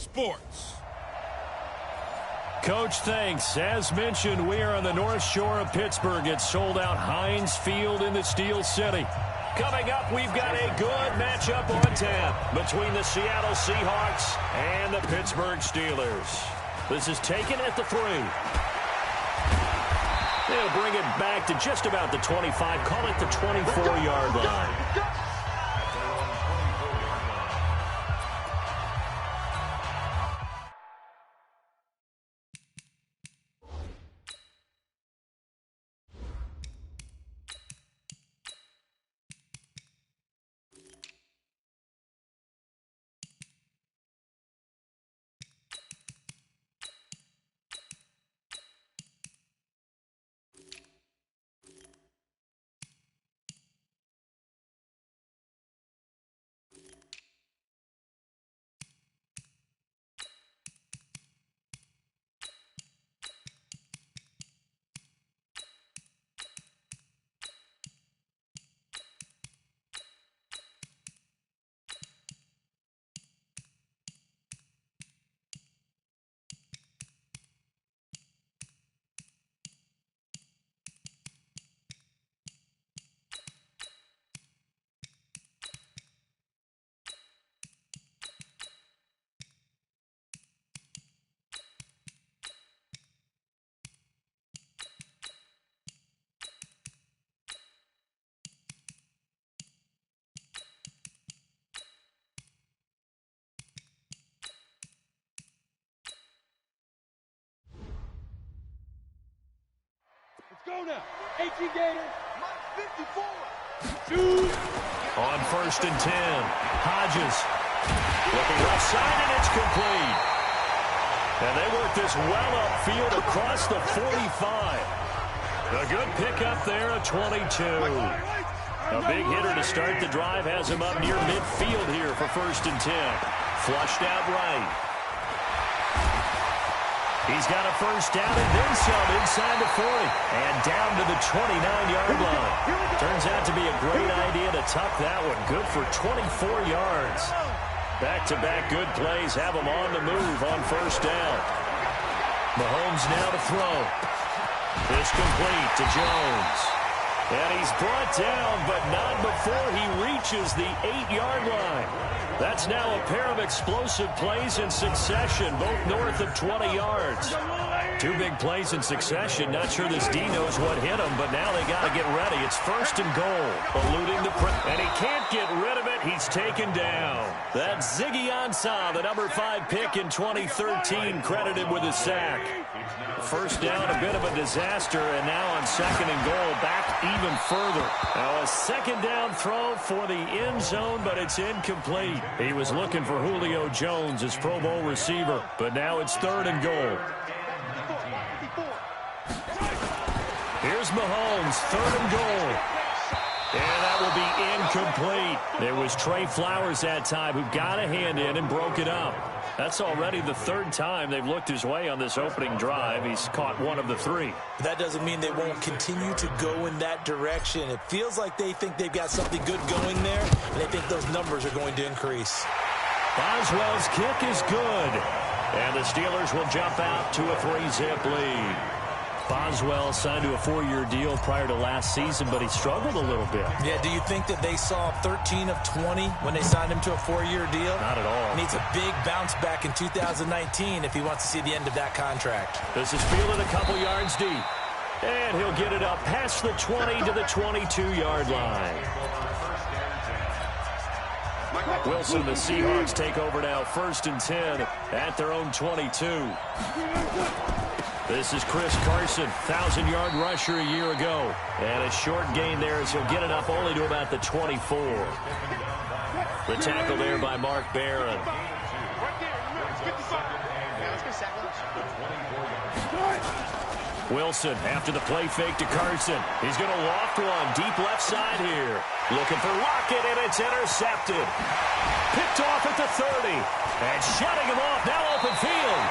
Sports. Coach, thanks. As mentioned, we are on the North Shore of Pittsburgh. It's sold out Heinz Field in the Steel City. Coming up, we've got a good matchup on tap between the Seattle Seahawks and the Pittsburgh Steelers. This is taken at the 3. They'll bring it back to just about the 25. Call it the 24-yard line. Go now. 18 Gators. 54. Shoot. On 1st and 10. Hodges. Looking left side, and it's complete. And they work this well upfield across the 45. A good pickup there, a 22. A big hitter to start the drive has him up near midfield here for 1st and 10. Flushed out right. He's got a first down and then some inside the 40. And down to the 29-yard line. Turns out to be a great idea to tuck that one. Good for 24 yards. Back-to-back good plays have him on the move on 1st down. Mahomes now to throw. It's complete to Jones. And he's brought down, but not before he reaches the 8-yard line. That's now a pair of explosive plays in succession, both north of 20 yards. 2 big plays in succession. Not sure this D knows what hit him, but now they got to get ready. It's 1st and goal, eluding the press. And he can't get rid of it. He's taken down. That's Ziggy Ansah, the number 5 pick in 2013, credited with a sack. 1st down, a bit of a disaster, and now on 2nd and goal, back even further. Now a 2nd down throw for the end zone, but it's incomplete. He was looking for Julio Jones, his Pro Bowl receiver, but now it's 3rd and goal. Here's Mahomes, 3rd and goal. And that will be incomplete. It was Trey Flowers that time who got a hand in and broke it up. That's already the 3rd time they've looked his way on this opening drive. He's caught 1 of the 3. That doesn't mean they won't continue to go in that direction. It feels like they think they've got something good going there, and they think those numbers are going to increase. Boswell's kick is good. And the Steelers will jump out to a 3-zip lead. Boswell signed to a 4-year deal prior to last season, but he struggled a little bit. Yeah, do you think that they saw 13 of 20 when they signed him to a 4-year deal? Not at all. Needs a big bounce back in 2019 if he wants to see the end of that contract. This is fielded a couple yards deep. And he'll get it up past the 20 to the 22-yard line. Wilson, the Seahawks take over now, 1st and 10 at their own 22. This is Chris Carson, 1,000-yard rusher a year ago. And a short gain there as he'll get it up only to about the 24. The tackle there by Mark Barron. Wilson after the play fake to Carson. He's going to loft one deep left side here. Looking for Lockett, and it's intercepted. Picked off at the 30. And shutting him off, now open field.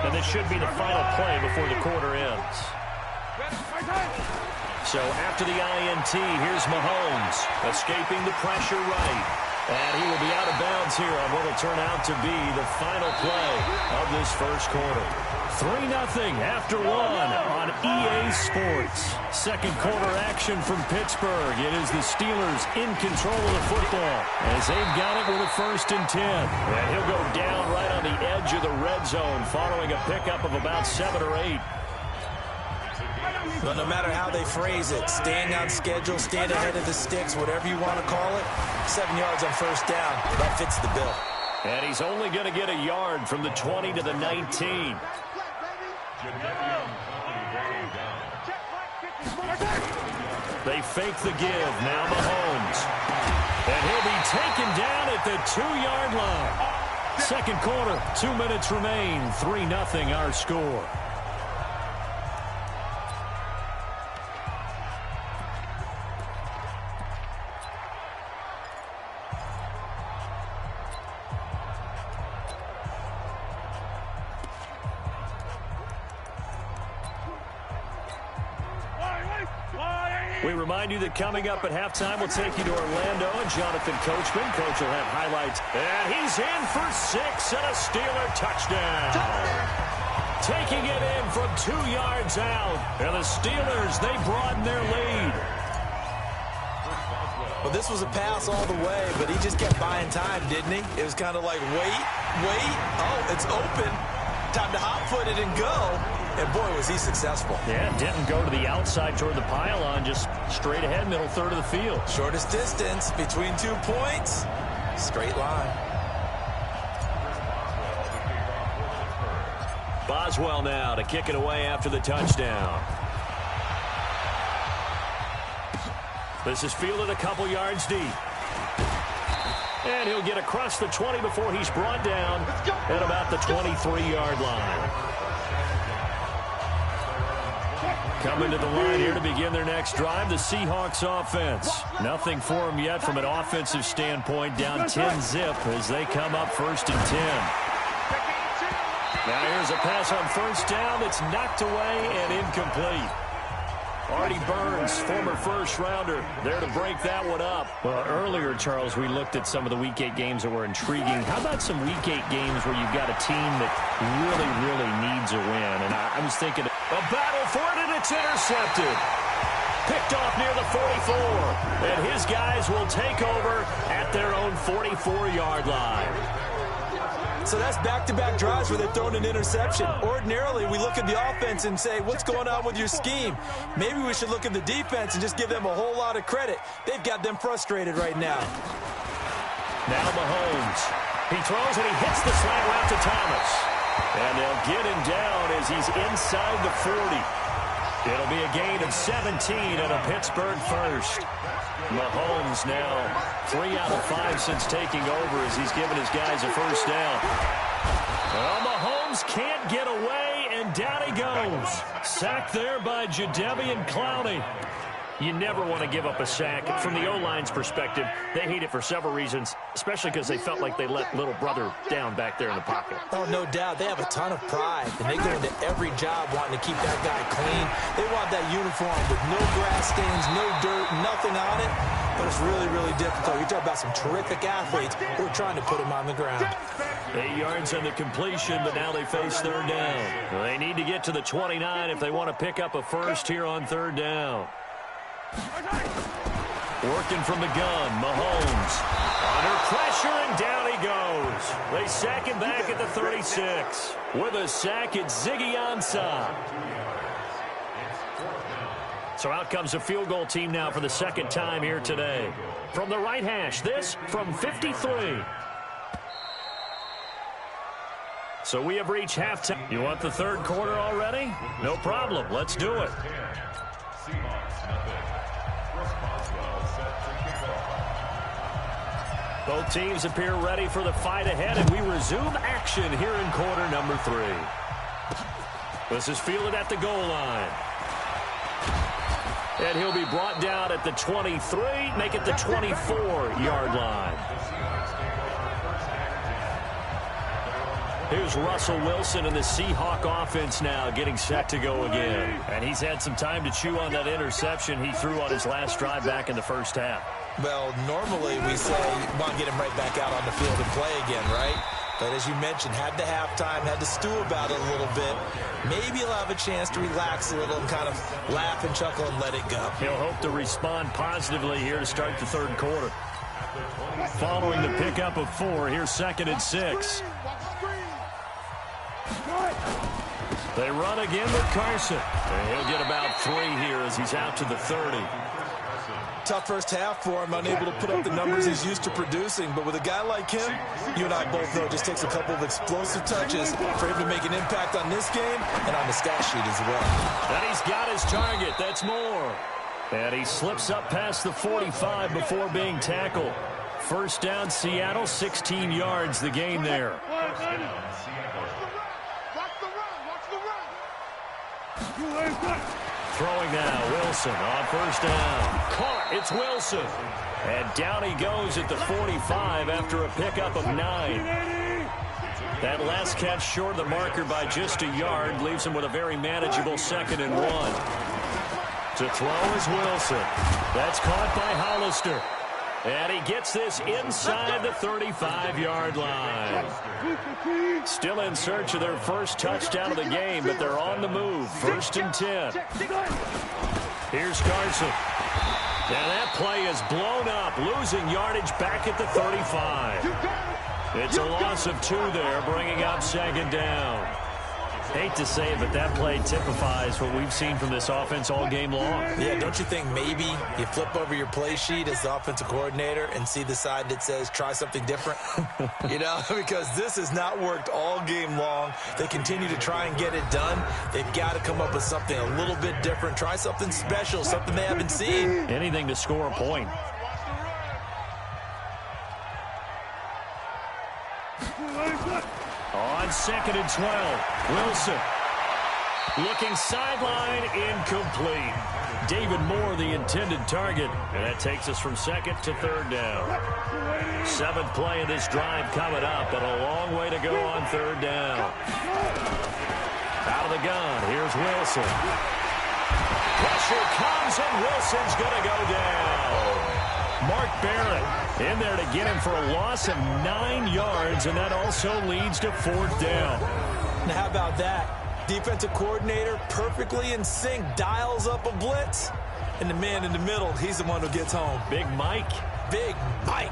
And this should be the final play before the quarter ends. So after the INT, here's Mahomes, escaping the pressure right. And he will be out of bounds here on what will turn out to be the final play of this first quarter. 3-0 after one on EA Sports. Second quarter action from Pittsburgh. It is the Steelers in control of the football as they've got it with a 1st and 10. And he'll go down right on the edge of the red zone following a pickup of about 7 or 8. But no matter how they phrase it, staying on schedule, staying ahead of the sticks, whatever you want to call it, 7 yards on 1st down, that fits the bill. And he's only going to get a yard from the 20 to the 19. They fake the give. Now Mahomes. And he'll be taken down at the 2-yard line. Second quarter, 2 minutes remain. 3-0 our score. We remind you that coming up at halftime, we'll take you to Orlando and Jonathan Coachman. Coach will have highlights. And he's in for 6 and a Steeler touchdown. Taking it in from 2 yards out. And the Steelers, they broaden their lead. Well, this was a pass all the way, but he just kept buying time, didn't he? It was kind of like, wait. Oh, it's open. Time to hot-foot it and go. And, boy, was he successful. Yeah, didn't go to the outside toward the pylon, just straight ahead, middle third of the field. Shortest distance between 2 points. Straight line. Boswell now to kick it away after the touchdown. This is fielded a couple yards deep. And he'll get across the 20 before he's brought down at about the 23-yard line. Coming to the line here to begin their next drive, the Seahawks offense. Nothing for them yet from an offensive standpoint, down 10-zip as they come up 1st and 10. Now here's a pass on 1st down that's knocked away and incomplete. Artie Burns, former first-rounder, there to break that one up. Well, earlier, Charles, we looked at some of the Week 8 games that were intriguing. How about some Week 8 games where you've got a team that really, really needs a win? And I was thinking, a battle for it, and it's intercepted. Picked off near the 44. And his guys will take over at their own 44-yard line. So that's back-to-back drives where they're throwing an interception. Ordinarily, we look at the offense and say, what's going on with your scheme? Maybe we should look at the defense and just give them a whole lot of credit. They've got them frustrated right now. Now Mahomes. He throws and he hits the slant route to Thomas. And they'll get him down as he's inside the 40. It'll be a gain of 17 and a Pittsburgh first. Mahomes now 3 out of 5 since taking over as he's given his guys a 1st down. Well, Mahomes can't get away, and down he goes. Sacked there by Jadeveon Clowney. You never want to give up a sack. From the O-line's perspective, they hate it for several reasons, especially because they felt like they let little brother down back there in the pocket. Oh, no doubt. They have a ton of pride, and they go into every job wanting to keep that guy clean. They want that uniform with no grass stains, no dirt, nothing on it. But it's really, really difficult. You talk about some terrific athletes who are trying to put him on the ground. 8 yards on the completion, but now they face 3rd down. Well, they need to get to the 29 if they want to pick up a first here on 3rd down. Working from the gun, Mahomes. Under pressure, and down he goes. They sack him back at the 36. With a sack, it's Ziggy Ansah. So out comes a field goal team now for the 2nd time here today. From the right hash, this from 53. So we have reached halftime. You want the 3rd quarter already? No problem. Let's do it. Both teams appear ready for the fight ahead, and we resume action here in quarter number 3. This is fielded at the goal line. And he'll be brought down at the 23, make it the 24-yard line. Here's Russell Wilson and the Seahawk offense now getting set to go again. And he's had some time to chew on that interception he threw on his last drive back in the first half. Well, normally we say you want to get him right back out on the field and play again, right? But as you mentioned, had the halftime, had to stew about it a little bit. Maybe he'll have a chance to relax a little and kind of laugh and chuckle and let it go. He'll hope to respond positively here to start the third quarter. Following the pickup of 4, here's 2nd and 6. They run again with Carson. And he'll get about 3 here as he's out to the 30. Tough first half for him, unable to put up the numbers he's used to producing. But with a guy like him, you and I both know it just takes a couple of explosive touches for him to make an impact on this game and on the stat sheet as well. And he's got his target. That's more. And he slips up past the 45 before being tackled. First down, Seattle, 16 yards the game there. Throwing now, Wilson on first down. Caught, it's Wilson. And down he goes at the 45 after a pickup of 9. That last catch short of the marker by just a yard leaves him with a very manageable 2nd and 1. To throw is Wilson. That's caught by Hollister. And he gets this inside the 35-yard line. Still in search of their first touchdown of the game, but they're on the move. 1st and 10. Here's Carson. And that play is blown up, losing yardage back at the 35. It's a loss of 2 there, bringing up 2nd down. Hate to say it, but that play typifies what we've seen from this offense all game long. Yeah, don't you think maybe you flip over your play sheet as the offensive coordinator and see the side that says try something different? You know, because this has not worked all game long. They continue to try and get it done. They've got to come up with something a little bit different. Try something special, something they haven't seen. Anything to score a point. On 2nd and 12, Wilson. Looking sideline, incomplete. David Moore, the intended target. And that takes us from 2nd to 3rd down. 7th play of this drive coming up, but a long way to go on 3rd down. Out of the gun, here's Wilson. Pressure comes, and Wilson's going to go down. Mark Barrett in there to get him for a loss of 9 yards, and that also leads to 4th down. Now, how about that? Defensive coordinator perfectly in sync, dials up a blitz, and the man in the middle, he's the one who gets home. Big Mike. Big Mike.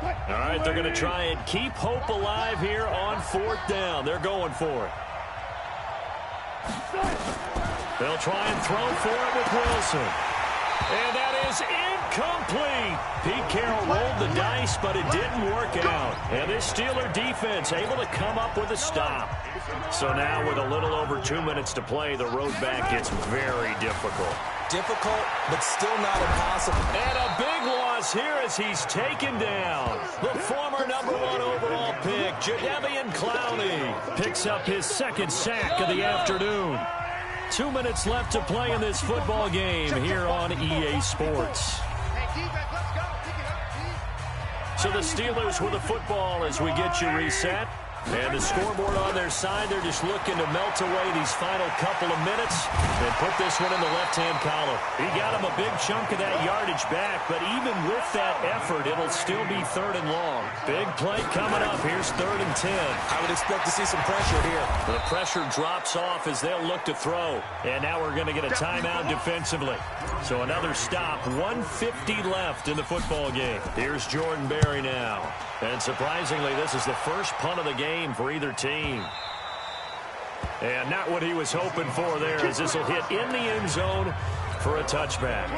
All right, they're going to try and keep hope alive here on 4th down. They're going for it. They'll try and throw for it with Wilson. And that is incomplete. Pete Carroll rolled the dice, but it didn't work out. And this Steeler defense able to come up with a stop. So now with a little over 2 minutes to play, the road back gets very difficult. Difficult, but still not impossible. And a big loss here as he's taken down. The former #1 overall pick, Jadeveon Clowney, picks up his 2nd sack of the afternoon. 2 minutes left to play in this football game here on EA Sports. So the Steelers with the football as we get you reset. And the scoreboard on their side, they're just looking to melt away these final couple of minutes and put this one in the left-hand column. He got him a big chunk of that yardage back, but even with that effort, it'll still be 3rd and long. Big play coming up. Here's 3rd and 10. I would expect to see some pressure here. The pressure drops off as they'll look to throw. And now we're going to get a timeout defensively. So another stop. 1:50 left in the football game. Here's Jordan Berry now. And surprisingly, this is the first punt of the game for either team. And not what he was hoping for there, as this will hit in the end zone for a touchback.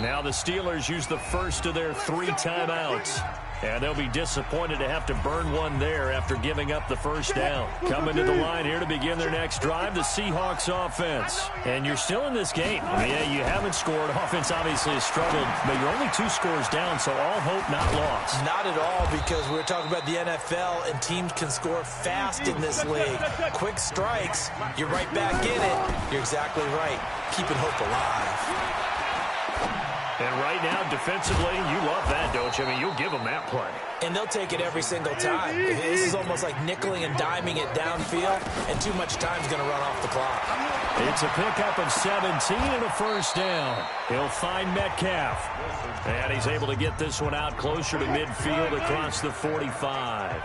Now the Steelers use the first of their 3 timeouts. And they'll be disappointed to have to burn one there after giving up the first down. Coming to the line here to begin their next drive, the Seahawks offense. And you're still in this game. I mean, yeah, you haven't scored. Offense obviously has struggled, but you're only 2 scores down, so all hope not lost. Not at all, because we're talking about the NFL, and teams can score fast in this league. Quick strikes, you're right back in it. You're exactly right. Keeping hope alive. And right now, defensively, you love that, don't you? I mean, you'll give them that play. And they'll take it every single time. This is almost like nickeling and diming it downfield, and too much time's going to run off the clock. It's a pickup of 17 and a first down. He'll find Metcalf. And he's able to get this one out closer to midfield across the 45.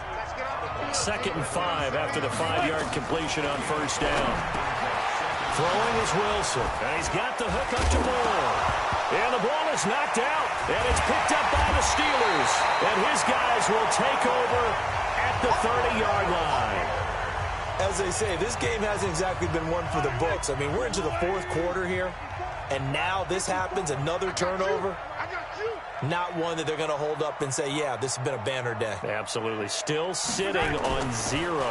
2nd and 5 after the 5-yard completion on first down. Throwing is Wilson. And he's got the hook up to Moore. And the ball is knocked out. And it's picked up by the Steelers. And his guys will take over at the 30-yard line. As they say, this game hasn't exactly been one for the books. I mean, we're into the 4th quarter here. And now this happens, another turnover. Not one that they're going to hold up and say, yeah, this has been a banner day. Absolutely. Still sitting on 0.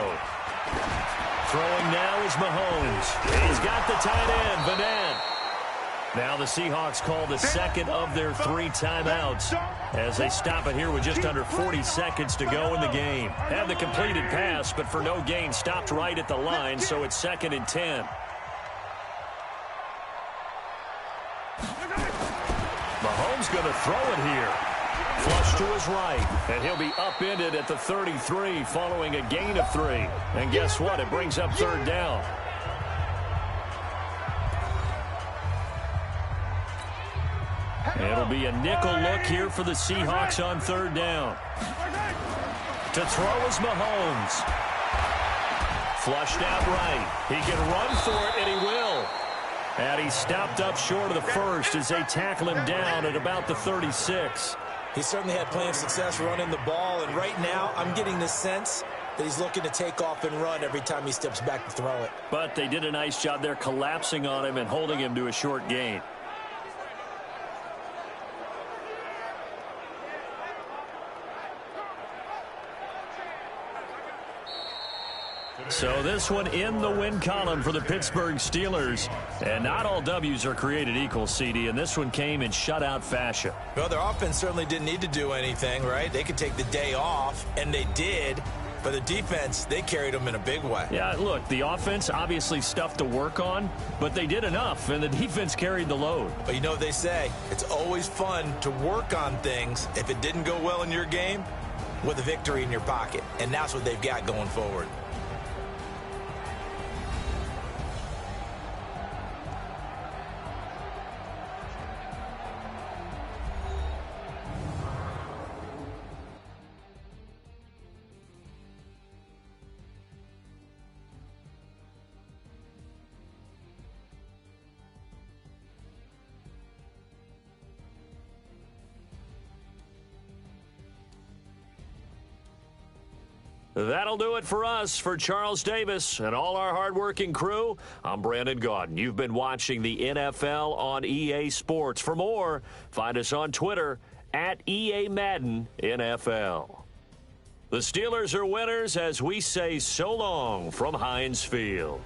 Throwing now is Mahomes. He's got the tight end, Vanette. Now the Seahawks call the second of their 3 timeouts as they stop it here with just under 40 seconds to go in the game. Had the completed pass, but for no gain, stopped right at the line, so it's 2nd and 10. Mahomes going to throw it here. Flush to his right, and he'll be upended at the 33 following a gain of 3. And guess what? It brings up 3rd down. It'll be a nickel look here for the Seahawks on 3rd down. To throw is Mahomes. Flushed out right. He can run for it, and he will. And he's stopped up short of the first as they tackle him down at about the 36. He certainly had plenty of success running the ball, and right now I'm getting the sense that he's looking to take off and run every time he steps back to throw it. But they did a nice job there collapsing on him and holding him to a short gain. So this one in the win column for the Pittsburgh Steelers. And not all W's are created equal, CD, and this one came in shutout fashion. Well, their offense certainly didn't need to do anything, right? They could take the day off, and they did. But the defense, they carried them in a big way. Yeah, look, the offense obviously stuff to work on, but they did enough, and the defense carried the load. But you know what they say, it's always fun to work on things if it didn't go well in your game with a victory in your pocket. And that's what they've got going forward. That'll do it for us. For Charles Davis and all our hardworking crew, I'm Brandon Gaudin. You've been watching the NFL on EA Sports. For more, find us on Twitter at EA Madden NFL. The Steelers are winners as we say so long from Heinz Field.